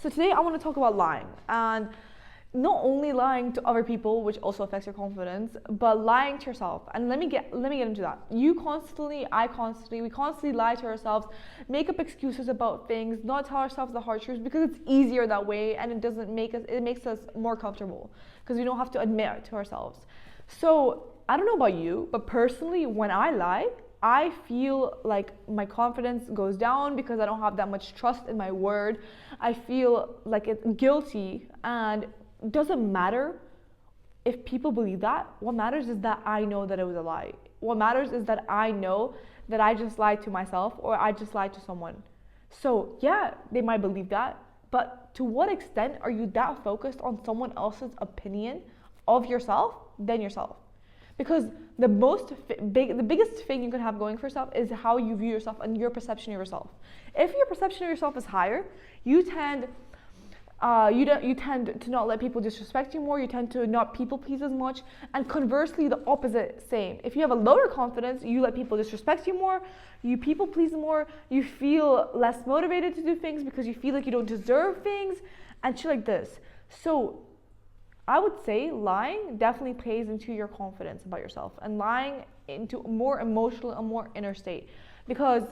So today I want to talk about lying, and not only lying to other people, which also affects your confidence, but lying to yourself. And let me get into that. We constantly lie to ourselves, make up excuses about things, not tell ourselves the hard truths because it's easier that way, and it makes us more comfortable because we don't have to admit it to ourselves. So I don't know about you, but personally, when I lie, I feel like my confidence goes down because I don't have that much trust in my word. I feel like it's guilty, and it doesn't matter if people believe that. What matters is that I know that it was a lie. What matters is that I know that I just lied to myself or I just lied to someone. So yeah, they might believe that, but to what extent are you that focused on someone else's opinion of yourself than yourself? Because the biggest thing you can have going for yourself is how you view yourself and your perception of yourself. If your perception of yourself is higher, you tend to not let people disrespect you more. You tend to not people please as much, and conversely, the opposite same. If you have a lower confidence, you let people disrespect you more. You people please more. You feel less motivated to do things because you feel like you don't deserve things, and shit like this. So I would say lying definitely plays into your confidence about yourself, and lying into a more emotional and more inner state, because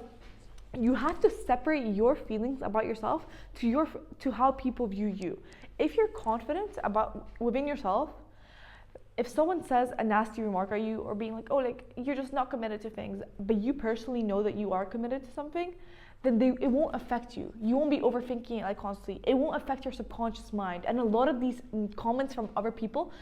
you have to separate your feelings about yourself to how people view you. If you're confident within yourself, if someone says a nasty remark at you or being like, oh, like you're just not committed to things, but you personally know that you are committed to something, then it won't affect you. You won't be overthinking it like constantly. It won't affect your subconscious mind. And a lot of these comments from other people,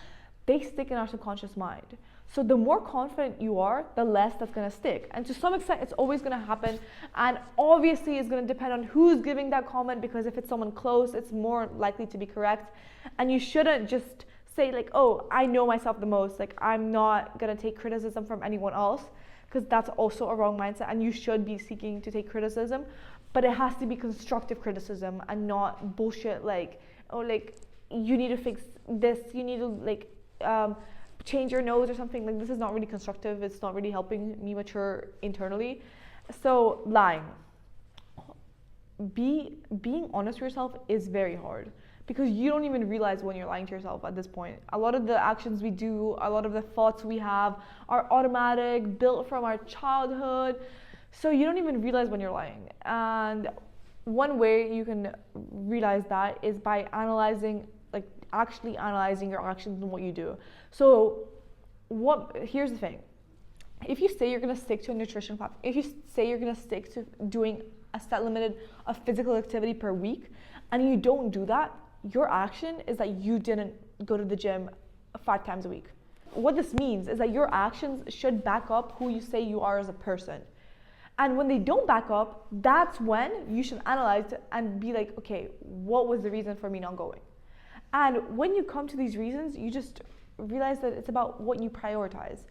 they stick in our subconscious mind. So the more confident you are, the less that's gonna stick. And to some extent, it's always gonna happen. And obviously, it's gonna depend on who's giving that comment, because if it's someone close, it's more likely to be correct. And you shouldn't just say like, oh, I know myself the most. Like, I'm not gonna take criticism from anyone else, because that's also a wrong mindset, and you should be seeking to take criticism, but it has to be constructive criticism and not bullshit like, oh, like you need to fix this, you need to like change your nose or something. Like, this is not really constructive. It's not really helping me mature internally. So lying, being honest with yourself is very hard, because you don't even realize when you're lying to yourself at this point. A lot of the actions we do, a lot of the thoughts we have are automatic, built from our childhood. So you don't even realize when you're lying. And one way you can realize that is by actually analyzing your actions and what you do. So here's the thing. If you say you're gonna stick to a nutrition plan, if you say you're gonna stick to doing a set limited of physical activity per week, and you don't do that, your action is that you didn't go to the gym 5 times a week. What this means is that your actions should back up who you say you are as a person. And when they don't back up, that's when you should analyze it and be like, okay, what was the reason for me not going? And when you come to these reasons, you just realize that it's about what you prioritize.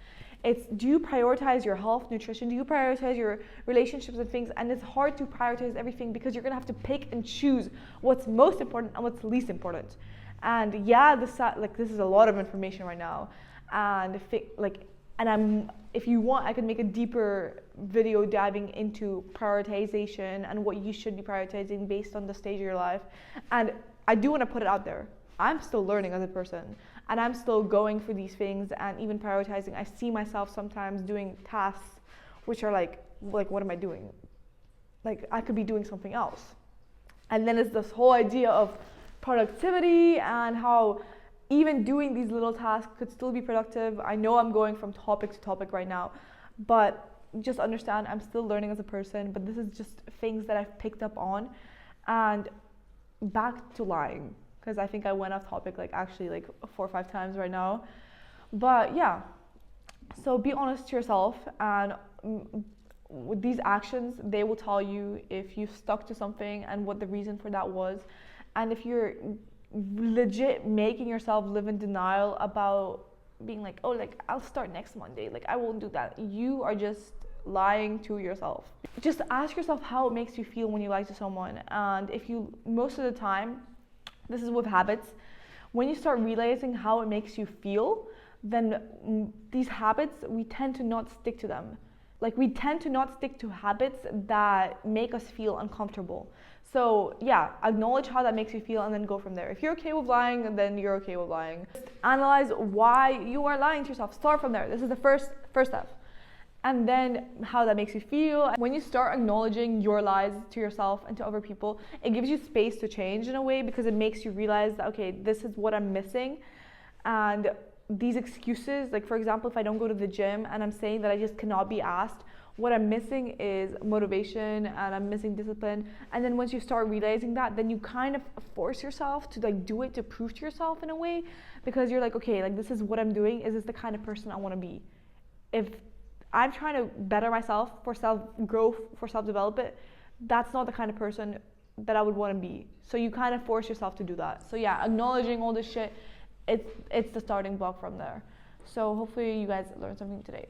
Do you prioritize your health, nutrition? Do you prioritize your relationships and things? And it's hard to prioritize everything, because you're gonna have to pick and choose what's most important and what's least important. And yeah, this is a lot of information right now. And if you want, I could make a deeper video diving into prioritization and what you should be prioritizing based on the stage of your life. And I do want to put it out there. I'm still learning as a person, and I'm still going through these things and even prioritizing. I see myself sometimes doing tasks which are like what am I doing? Like, I could be doing something else. And then it's this whole idea of productivity and how even doing these little tasks could still be productive. I know I'm going from topic to topic right now, but just understand I'm still learning as a person, but this is just things that I've picked up on. And back to lying, because I think I went off topic like 4 or 5 times right now. But yeah, so be honest to yourself, and with these actions, they will tell you if you've stuck to something and what the reason for that was. And if you're legit making yourself live in denial about being like, oh, like I'll start next Monday, like I won't do that, you are just lying to yourself. Just ask yourself how it makes you feel when you lie to someone. And if you, most of the time, this is with habits, when you start realizing how it makes you feel, then these habits, we tend to not stick to them. Like, we tend to not stick to habits that make us feel uncomfortable. So yeah, acknowledge how that makes you feel and then go from there. If you're okay with lying, then you're okay with lying. Just analyze why you are lying to yourself. Start from there. This is the first step. And then how that makes you feel. When you start acknowledging your lies to yourself and to other people, it gives you space to change in a way, because it makes you realize that, okay, this is what I'm missing. And these excuses, like for example, if I don't go to the gym and I'm saying that I just cannot be asked, what I'm missing is motivation and I'm missing discipline. And then once you start realizing that, then you kind of force yourself to like do it to prove to yourself in a way, because you're like, okay, like this is what I'm doing. Is this the kind of person I want to be? If I'm trying to better myself for self-growth, for self-development, that's not the kind of person that I would want to be. So you kind of force yourself to do that. So yeah, acknowledging all this shit, it's the starting block from there. So hopefully you guys learned something today.